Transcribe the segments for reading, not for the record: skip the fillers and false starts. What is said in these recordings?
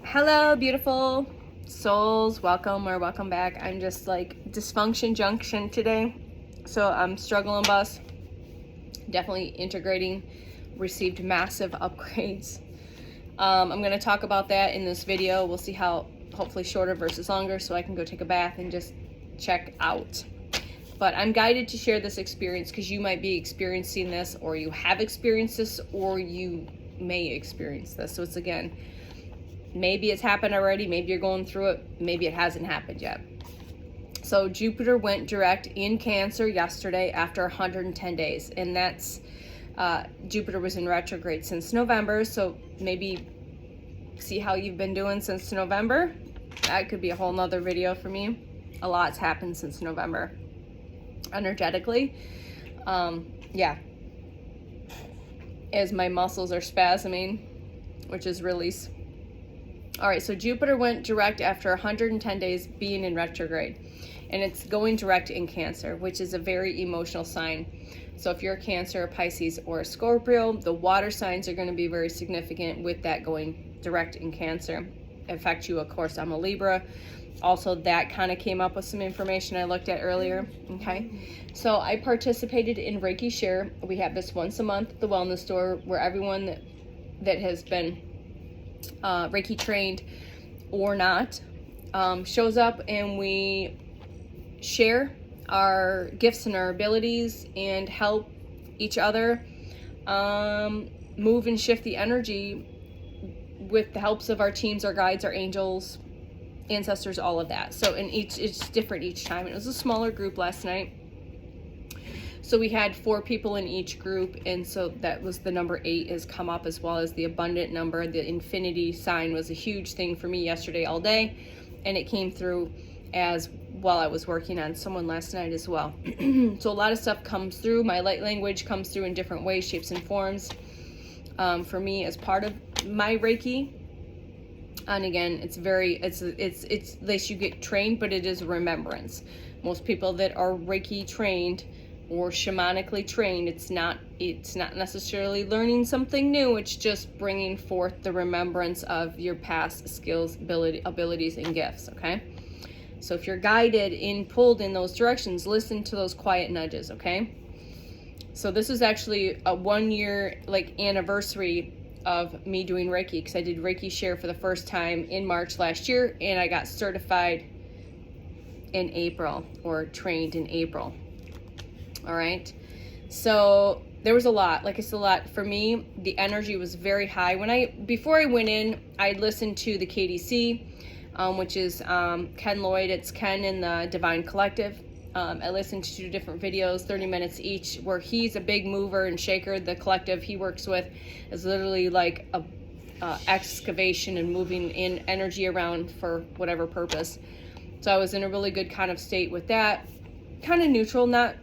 Hello, beautiful souls. Welcome or welcome back. I'm just like dysfunction junction today. So I'm struggling bus. Definitely integrating. Received massive upgrades. I'm going to talk about that in this video. We'll see how, hopefully shorter versus longer, so I can go take a bath and just check out. But I'm guided to share this experience because you might be experiencing this, or you have experienced this, or you may experience this. So it's, again, maybe it's happened already, maybe you're going through it, maybe it hasn't happened yet. So Jupiter went direct in Cancer yesterday after 110 days, and that's Jupiter was in retrograde since November. So maybe see how you've been doing since November. That could be a whole nother video for me. A lot's happened since November energetically. Yeah, as my muscles are spasming, which is release. All right, so Jupiter went direct after 110 days being in retrograde, and it's going direct in Cancer, which is a very emotional sign. So if you're a Cancer, a Pisces, or a Scorpio, the water signs are going to be very significant with that going direct in Cancer. Affect you, of course. I'm a Libra. Also, that kind of came up with some information I looked at earlier. Okay, so I participated in Reiki Share. We have this once a month at the wellness store, where everyone that has been Reiki trained or not shows up, and we share our gifts and our abilities and help each other move and shift the energy with the helps of our teams, our guides, our angels, ancestors, all of that. So it's different each time. It was a smaller group last night. So we had 4 people in each group, and so that was the number 8 has come up, as well as the abundant number. The infinity sign was a huge thing for me yesterday all day, and it came through as well. I was working on someone last night as well. So a lot of stuff comes through. My light language comes through in different ways, shapes, and forms for me as part of my Reiki. And again, it's at least you get trained, but it is a remembrance. Most people that are Reiki trained or shamanically trained, it's not necessarily learning something new. It's just bringing forth the remembrance of your past skills, abilities, and gifts. Okay, so if you're guided and pulled in those directions, listen to those quiet nudges. Okay, so this is actually a 1-year anniversary of me doing Reiki, because I did Reiki Share for the first time in March last year, and I got certified in April, or trained in April. All right, so there was a lot. Like, it's a lot for me. The energy was very high. Before I went in, I listened to the KDC, which is Ken Lloyd. It's Ken in the Divine Collective. I listened to 2 different videos, 30 minutes each, where he's a big mover and shaker. The collective he works with is literally like a excavation and moving in energy around for whatever purpose. So I was in a really good kind of state with that, kind of neutral, not,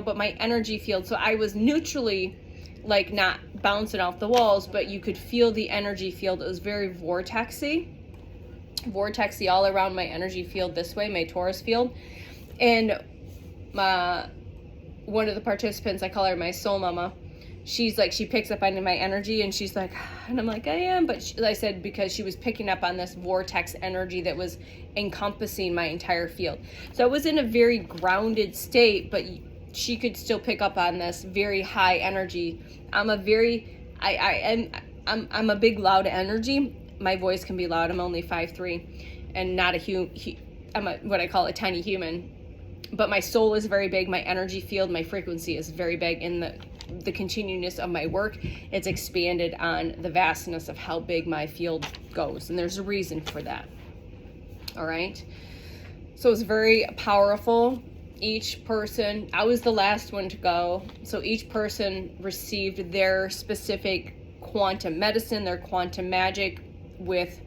but my energy field. So I was neutrally, not bouncing off the walls, but you could feel the energy field. It was very vortexy all around my energy field this way, my Taurus field. And one of the participants, I call her my soul mama, she's like, she picks up on my energy, and she's like, and I'm like, I am, but I said, because she was picking up on this vortex energy that was encompassing my entire field. So I was in a very grounded state, but she could still pick up on this very high energy. I'm a big loud energy. My voice can be loud. I'm only 5'3", and not I'm what I call a tiny human. But my soul is very big. My energy field, my frequency is very big. In the continuousness of my work, it's expanded on the vastness of how big my field goes. And there's a reason for that. All right. So it's very powerful. Each person, I was the last one to go. So each person received their specific quantum medicine, their quantum magic with,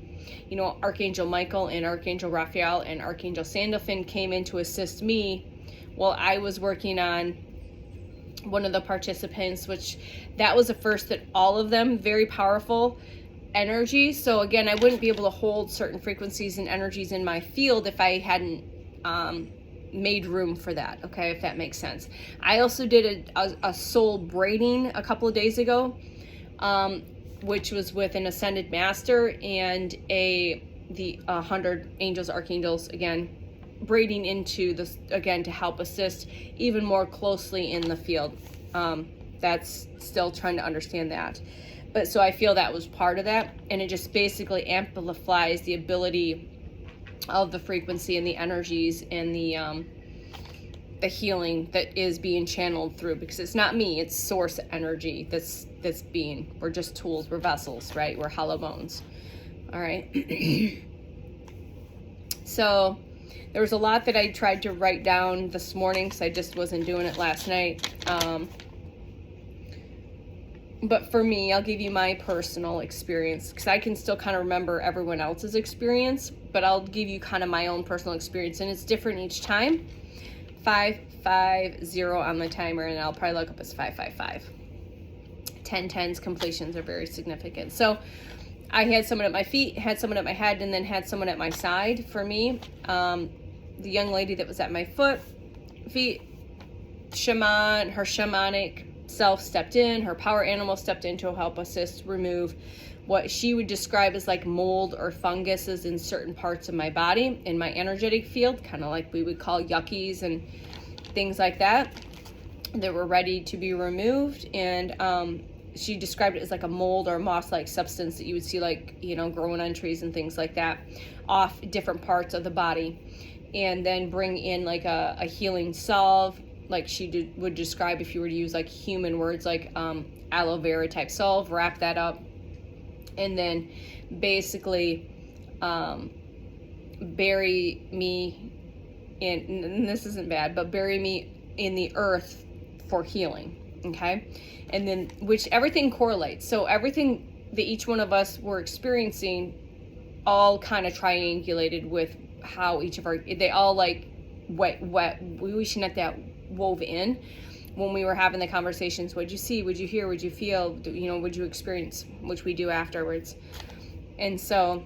Archangel Michael and Archangel Raphael and Archangel Sandalphon came in to assist me while I was working on one of the participants, which that was the first that all of them, very powerful energy. So again, I wouldn't be able to hold certain frequencies and energies in my field if I hadn't made room for that. Okay, if that makes sense. I also did a soul braiding a couple of days ago. which was with an ascended master and the 100 angels, archangels, again, braiding into this again to help assist even more closely in the field. That's still trying to understand that. But so I feel that was part of that, and it just basically amplifies the ability of the frequency and the energies and the healing that is being channeled through, because it's not me, it's source energy that's being, we're just tools, we're vessels, right? We're hollow bones. All right. So there was a lot that I tried to write down this morning because I just wasn't doing it last night. But for me, I'll give you my personal experience because I can still kind of remember everyone else's experience, but I'll give you kind of my own personal experience, and it's different each time. 550 on the timer, and I'll probably look up as 555. 1010s completions are very significant. So I had someone at my feet, had someone at my head, and then had someone at my side. For me, the young lady that was at my feet, her shamanic self stepped in, her power animal stepped in to help assist remove what she would describe as like mold or funguses in certain parts of my body, in my energetic field, kind of like we would call yuckies and things like that were ready to be removed. And she described it as like a mold or moss-like substance that you would see, like, you know, growing on trees and things like that, off different parts of the body, and then bring in like a healing salve, like she would describe if you were to use like human words, like aloe vera type salve, wrap that up, and then basically bury me in, and this isn't bad, but bury me in the earth for healing, okay? And then, which everything correlates. So everything that each one of us were experiencing all kind of triangulated with how each of they all like we should have that wove in when we were having the conversations. What'd you see? What'd you hear? What'd you feel? You know, what'd you experience? Which we do afterwards. And so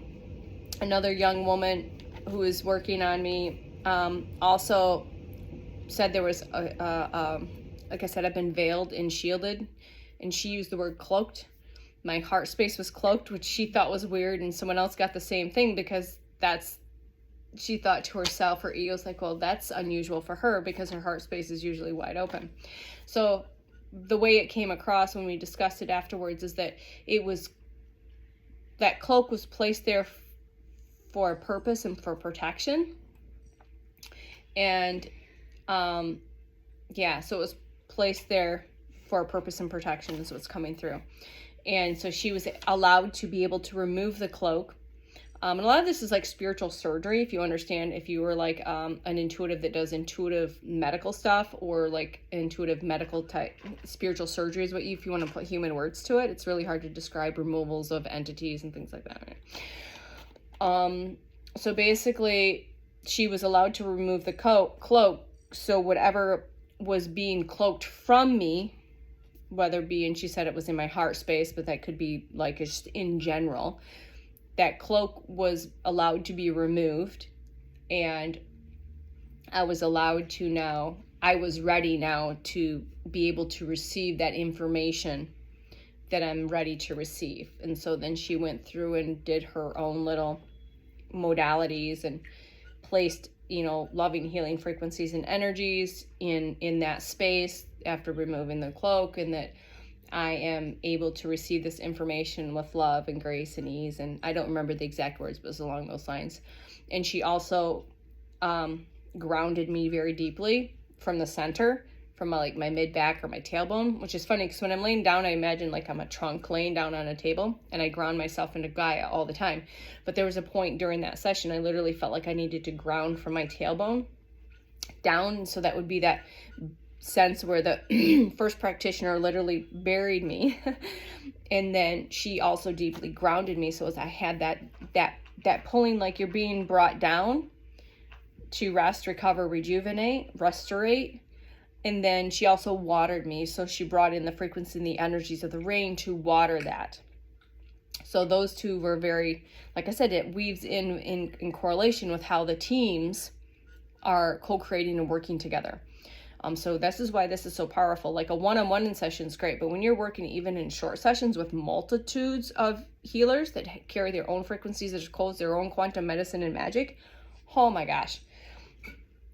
another young woman who is working on me also said there was like I said, I've been veiled and shielded, and she used the word cloaked. My heart space was cloaked, which she thought was weird, and someone else got the same thing because she thought to herself, her ego's like, well, that's unusual for her because her heart space is usually wide open. So the way it came across when we discussed it afterwards is that that cloak was placed there for a purpose and for protection. And so it was placed there for a purpose and protection is what's coming through. And so she was allowed to be able to remove the cloak. And a lot of this is like spiritual surgery, if you understand, if you were like an intuitive that does intuitive medical stuff, or like intuitive medical type spiritual surgery is what if you want to put human words to it. It's really hard to describe removals of entities and things like that. Right? So basically she was allowed to remove the cloak. So whatever was being cloaked from me, whether it be, and she said it was in my heart space, but that could be like just in general, that cloak was allowed to be removed, and I was ready now to be able to receive that information that I'm ready to receive. And so then she went through and did her own little modalities and placed, you know, loving healing frequencies and energies in that space after removing the cloak, and that I am able to receive this information with love and grace and ease. And I don't remember the exact words, but it's along those lines. And she also grounded me very deeply from the center, from my mid back or my tailbone, which is funny because when I'm laying down, I imagine like I'm a trunk laying down on a table, and I ground myself into Gaia all the time. But there was a point during that session, I literally felt like I needed to ground from my tailbone down. So that would be that sense where the first practitioner literally buried me, and then she also deeply grounded me. So as I had that pulling, like you're being brought down to rest, recover, rejuvenate, restorate. And then she also watered me. So she brought in the frequency and the energies of the rain to water that. So those two were very, like I said, it weaves in correlation with how the teams are co-creating and working together. So this is why this is so powerful. Like a one-on-one session is great, but when you're working even in short sessions with multitudes of healers that carry their own frequencies, that codes, their own quantum medicine and magic, oh my gosh,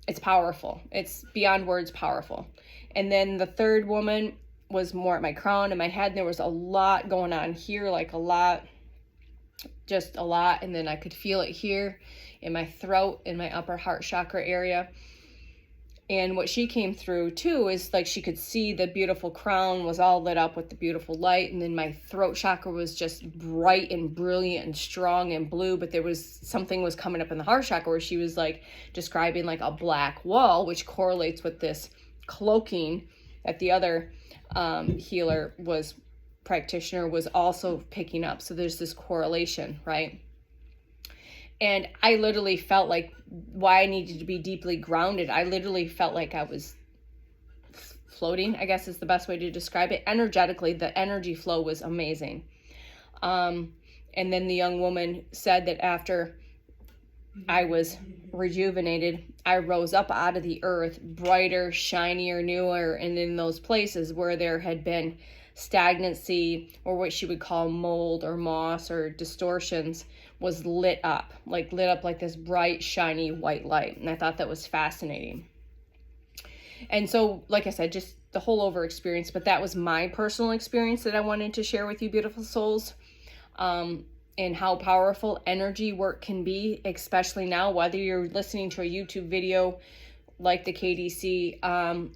it's powerful. It's beyond words powerful. And then the third woman was more at my crown and my head, and there was a lot going on here, like a lot, just a lot. And then I could feel it here in my throat, in my upper heart chakra area. And what she came through too is like she could see the beautiful crown was all lit up with the beautiful light, and then my throat chakra was just bright and brilliant and strong and blue, but there was something was coming up in the heart chakra where she was like describing like a black wall, which correlates with this cloaking that the other healer was practitioner was also picking up. So there's this correlation, right? And I literally felt like why I needed to be deeply grounded. I literally felt like I was floating, I guess is the best way to describe it. Energetically, the energy flow was amazing. And then the young woman said that after I was rejuvenated, I rose up out of the earth, brighter, shinier, newer, and in those places where there had been stagnancy or what she would call mold or moss or distortions was lit up like this bright, shiny white light. And I thought that was fascinating. And so, like I said, just the whole over experience, but that was my personal experience that I wanted to share with you, beautiful souls, and how powerful energy work can be, especially now, whether you're listening to a YouTube video like the KDC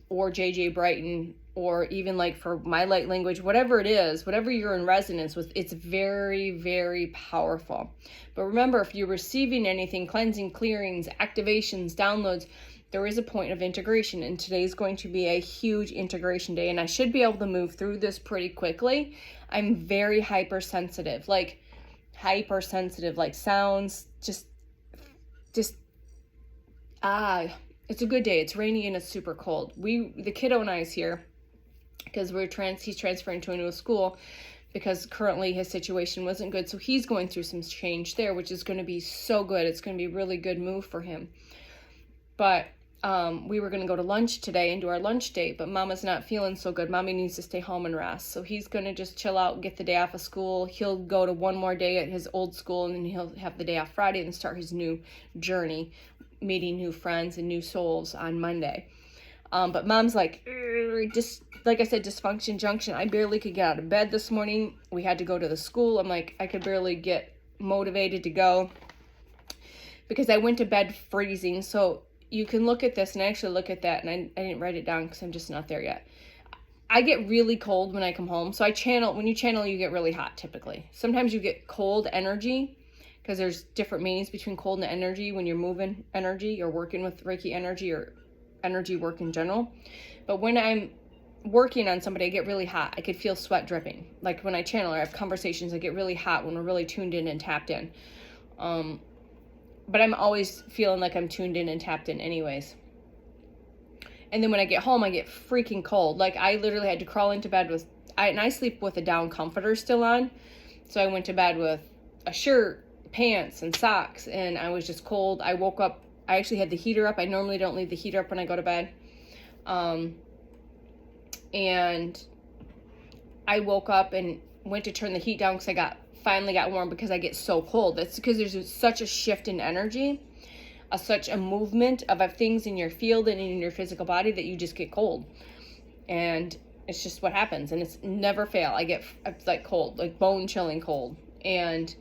or JJ Brighton, or even like for my light language, whatever it is, whatever you're in resonance with, it's very, very powerful. But remember, if you're receiving anything, cleansing, clearings, activations, downloads, there is a point of integration, and today is going to be a huge integration day, and I should be able to move through this pretty quickly. I'm very hypersensitive, like sounds, it's a good day. It's rainy and it's super cold. The kiddo and I is here because he's transferring to a new school because currently his situation wasn't good. So he's going through some change there, which is going to be so good. It's going to be a really good move for him. But we were going to go to lunch today and do our lunch date, but Mama's not feeling so good. Mommy needs to stay home and rest. So he's going to just chill out, get the day off of school. He'll go to one more day at his old school, and then he'll have the day off Friday and start his new journey, meeting new friends and new souls on Monday. But Mom's like, just like I said, dysfunction junction. I barely could get out of bed this morning. We had to go to the school. I'm like, I could barely get motivated to go because I went to bed freezing. So you can look at this and actually look at that. And I didn't write it down because I'm just not there yet. I get really cold when I come home. So when you channel, you get really hot typically. Sometimes you get cold energy because there's different meanings between cold and energy when you're moving energy or working with Reiki energy or energy work in general. But when I'm working on somebody, I get really hot. I could feel sweat dripping. Like when I channel or I have conversations, I get really hot when we're really tuned in and tapped in. But I'm always feeling like I'm tuned in and tapped in anyways. And then when I get home, I get freaking cold. Like I literally had to crawl into bed and I sleep with a down comforter still on. So I went to bed with a shirt, pants, and socks, and I was just cold. I woke up, I actually had the heater up. I normally don't leave the heater up when I go to bed. And I woke up and went to turn the heat down because I finally got warm because I get so cold. That's because there's such a shift in energy, such a movement of things in your field and in your physical body that you just get cold. And it's just what happens, and it's never fail. I get like cold, like bone chilling cold. And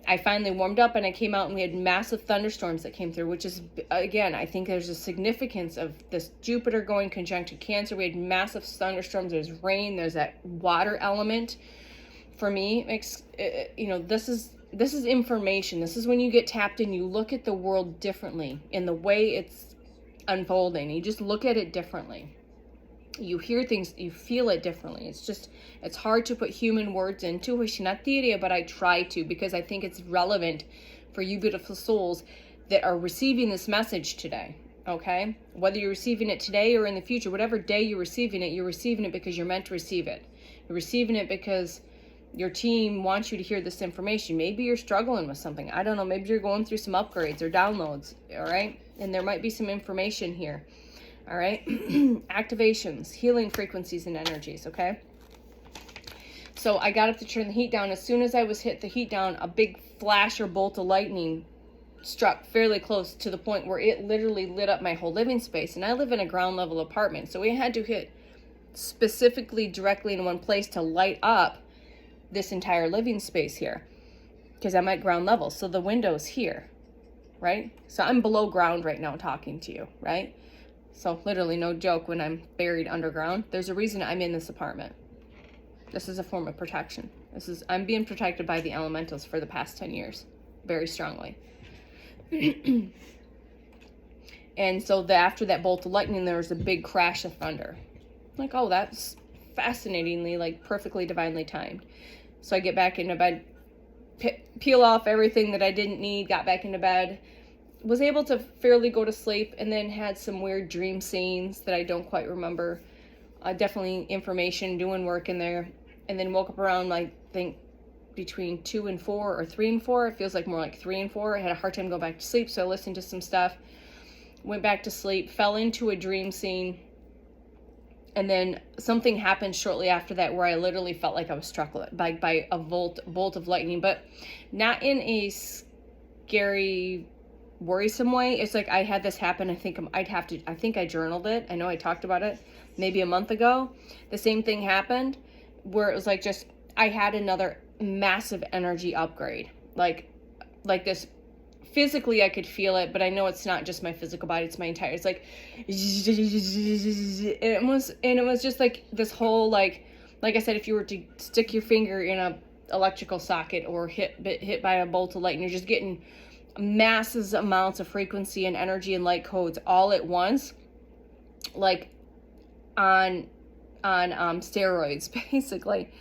I finally warmed up and I came out and we had massive thunderstorms that came through, which is, again, I think there's a significance of this Jupiter going conjunct Cancer. We had massive thunderstorms. There's rain. There's that water element. For me, this is information. This is when you get tapped in. You look at the world differently in the way it's unfolding. You just look at it differently. You hear things, you feel it differently. It's hard to put human words into it, but I try to because I think it's relevant for you beautiful souls that are receiving this message today, okay? Whether you're receiving it today or in the future, whatever day you're receiving it because you're meant to receive it. You're receiving it because your team wants you to hear this information. Maybe you're struggling with something. I don't know. Maybe you're going through some upgrades or downloads, all right? And there might be some information here. All right. Activations, healing frequencies and energies. Okay. So I got up to turn the heat down. As soon as I was hit the heat down, a big flash or bolt of lightning struck fairly close to the point where it literally lit up my whole living space. And I live in a ground level apartment. So we had to hit specifically directly in one place to light up this entire living space here, because I'm at ground level. So the window's here, right? So I'm below ground right now talking to you, right? So literally, no joke, when I'm buried underground, there's a reason I'm in this apartment. This is a form of protection. I'm being protected by the elementals for the past 10 years, very strongly. And so after that bolt of lightning, there was a big crash of thunder. Like, oh, that's fascinatingly, like, perfectly divinely timed. So I get back into bed, peel off everything that I didn't need, got back into bed, was able to fairly go to sleep, and then had some weird dream scenes that I don't quite remember. Definitely information, doing work in there. And then woke up around, I think, between 2 and 4 or 3 and 4. It feels like more like 3 and 4. I had a hard time going back to sleep, so I listened to some stuff. Went back to sleep, fell into a dream scene. And then something happened shortly after that where I literally felt like I was struck by a bolt of lightning, but not in a scary, worrisome way. It's like I had this happen. I think I journaled it. I know I talked about it maybe a month ago. The same thing happened where it was like just, I had another massive energy upgrade. Like this, physically I could feel it, but I know it's not just my physical body, it's my entire, it's like, it was just like this whole, like I said, if you were to stick your finger in a electrical socket or hit by a bolt of light, and you're just getting massive amounts of frequency and energy and light codes all at once, like on steroids, basically.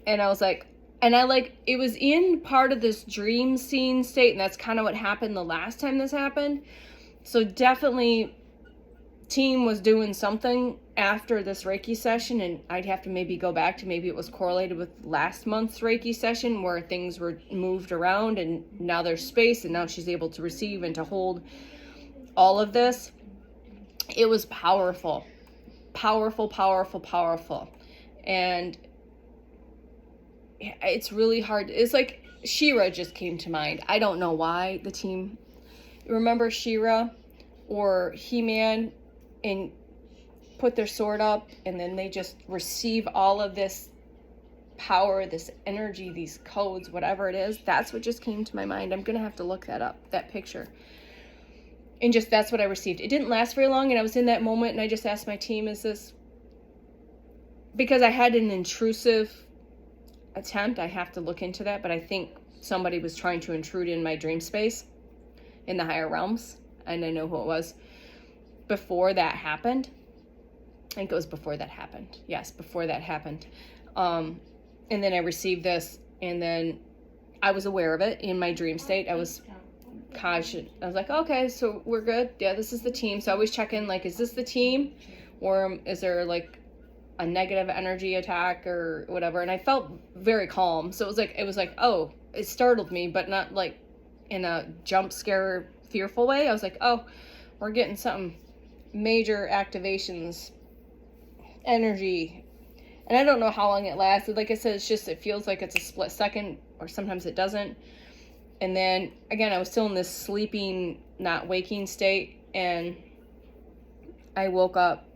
And I was like, it was in part of this dream scene state, and that's kind of what happened the last time this happened. So definitely team was doing something after this Reiki session, and I'd have to maybe go back to, maybe it was correlated with last month's Reiki session where things were moved around and now there's space, and now she's able to receive and to hold all of this. It was powerful. And it's really hard. It's like She-Ra just came to mind. I don't know why the team, remember She-Ra or He-Man, and put their sword up and then they just receive all of this power, this energy, these codes, whatever it is. That's what just came to my mind. I'm gonna have to look that up, that picture. And just, that's what I received. It didn't last very long, and I was in that moment and I just asked my team, is this, because I had an intrusive attempt, I have to look into that, but I think somebody was trying to intrude in my dream space in the higher realms, and I know who it was. Before that happened, I think it was before that happened. Yes, before that happened. And then I received this, and then I was aware of it in my dream state. I was cautious. I was like, okay, so we're good. Yeah, this is the team. So I always check in, like, is this the team? Or is there like a negative energy attack or whatever? And I felt very calm. So it was like, oh, it startled me, but not like in a jump scare, fearful way. I was like, oh, we're getting something major activations, energy. And I don't know how long it lasted. Like I said, it feels like it's a split second, or sometimes it doesn't. And then again, I was still in this sleeping, not waking state, and I woke up.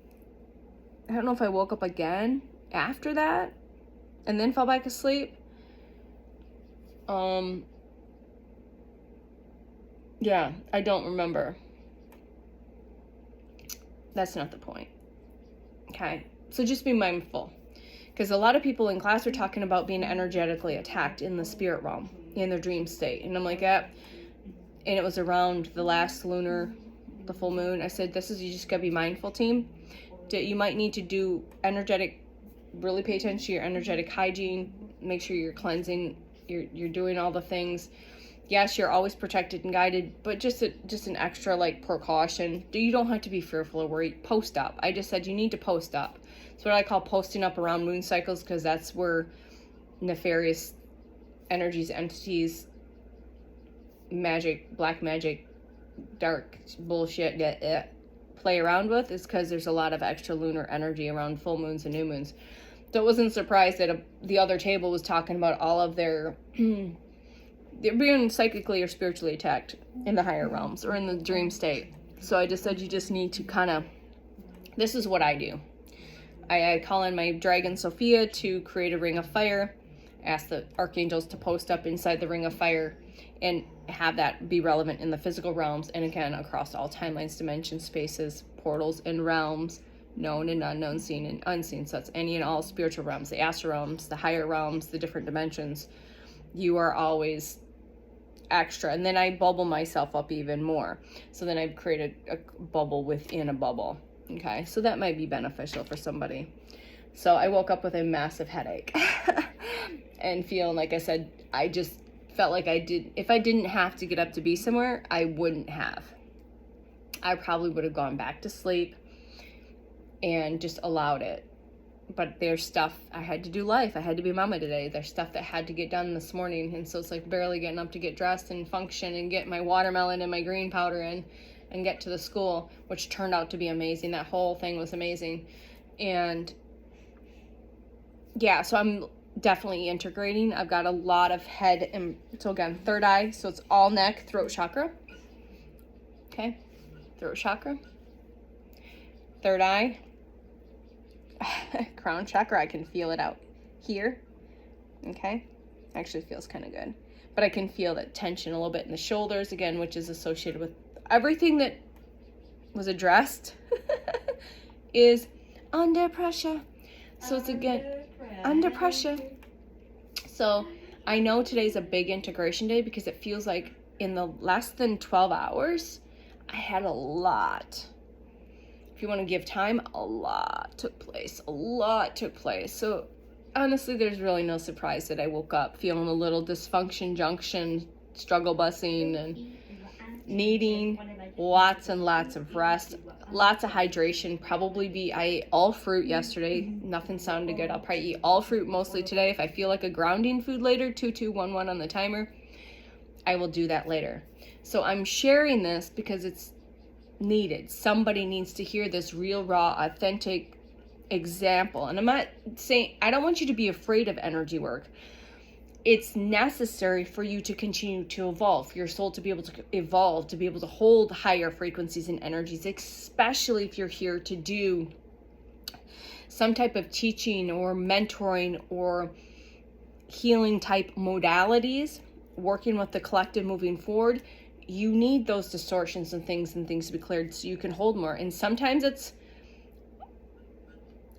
I don't know if I woke up again after that and then fell back asleep. Yeah, I don't remember. That's not the point. Okay, so just be mindful, because a lot of people in class are talking about being energetically attacked in the spirit realm, in their dream state. And I'm like, yeah. And it was around the last the full moon. I said, you just gotta be mindful, team. You might need to do really pay attention to your energetic hygiene. Make sure you're cleansing, you're doing all the things. Yes, you're always protected and guided, but just an extra like precaution. You don't have to be fearful or worried. Post up. I just said you need to post up. It's what I call posting up around moon cycles, because that's where nefarious energies, entities, magic, black magic, dark bullshit, play around with is because there's a lot of extra lunar energy around full moons and new moons. So I wasn't surprised that the other table was talking about all of their they're being psychically or spiritually attacked in the higher realms or in the dream state. So I just said you just need to kind of, this is what I do. I call in my dragon Sophia to create a ring of fire, ask the archangels to post up inside the ring of fire, and have that be relevant in the physical realms, and again across all timelines, dimensions, spaces, portals, and realms, known and unknown, seen and unseen. So that's any and all spiritual realms, the astral realms, the higher realms, the different dimensions. You are always extra. And then I bubble myself up even more. So then I've created a bubble within a bubble. Okay, so that might be beneficial for somebody. So I woke up with a massive headache and feeling, like I said, I just felt like if I didn't have to get up to be somewhere, I wouldn't have. I probably would have gone back to sleep and just allowed it. But there's stuff, I had to do life. I had to be mama today. There's stuff that had to get done this morning. And so it's like barely getting up to get dressed and function and get my watermelon and my green powder in and get to the school, which turned out to be amazing. That whole thing was amazing. And yeah, so I'm definitely integrating. I've got a lot of head and, so again, third eye. So it's all neck, throat chakra. Okay, throat chakra. Third eye. Crown chakra, I can feel it out here. Okay, actually feels kind of good, but I can feel that tension a little bit in the shoulders again, which is associated with everything that was addressed is under pressure. So it's again under pressure. So I know today's a big integration day because it feels like in the less than 12 hours I had a lot. If you want to give time, a lot took place. So honestly, there's really no surprise that I woke up feeling a little dysfunction junction, struggle busing, and needing lots and lots of rest, lots of hydration. I ate all fruit yesterday. Nothing sounded good. I'll probably eat all fruit mostly today. If I feel like a grounding food later, 2211 on the timer, I will do that later. So I'm sharing this because it's needed. Somebody needs to hear this real, raw, authentic example. And I'm not saying, I don't want you to be afraid of energy work. It's necessary for you to continue to evolve, for your soul to be able to evolve, to be able to hold higher frequencies and energies, especially if you're here to do some type of teaching or mentoring or healing type modalities, working with the collective moving forward. You need those distortions and things to be cleared so you can hold more. And sometimes it's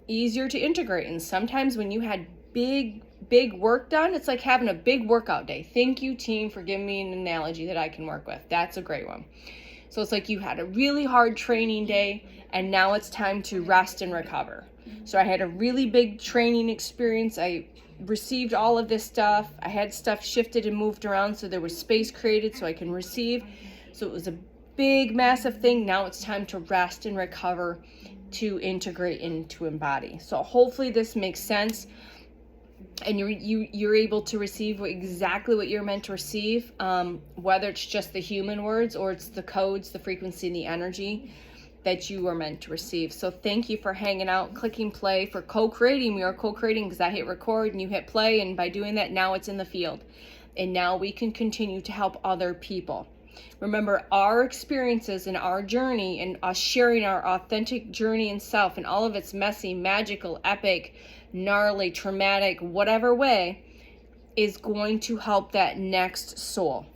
easier to integrate. And sometimes when you had big work done, it's like having a big workout day. Thank you, team, for giving me an analogy that I can work with. That's a great one. So it's like you had a really hard training day and now it's time to rest and recover. So I had a really big training experience. I received all of this stuff. I had stuff shifted and moved around so there was space created so I can receive. So it was a big, massive thing. Now it's time to rest and recover, to integrate and to embody. So hopefully this makes sense and you're able to receive exactly what you're meant to receive, whether it's just the human words or it's the codes, the frequency, and the energy that you are meant to receive. So thank you for hanging out, clicking play, for co-creating. We are co-creating because I hit record and you hit play, and by doing that, now it's in the field. And now we can continue to help other people. Remember, our experiences and our journey and us sharing our authentic journey and self and all of its messy, magical, epic, gnarly, traumatic, whatever way, is going to help that next soul.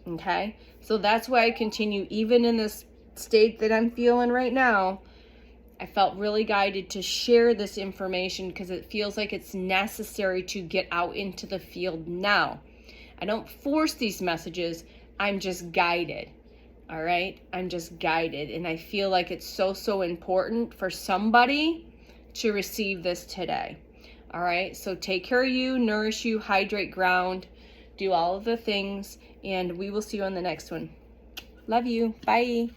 Okay? So that's why I continue, even in this state that I'm feeling right now. I felt really guided to share this information because it feels like it's necessary to get out into the field now. I don't force these messages. I'm just guided. All right? I'm just guided. And I feel like it's so important for somebody to receive this today. All right? So take care of you, nourish you, hydrate, ground, do all of the things, and we will see you on the next one. Love you. Bye.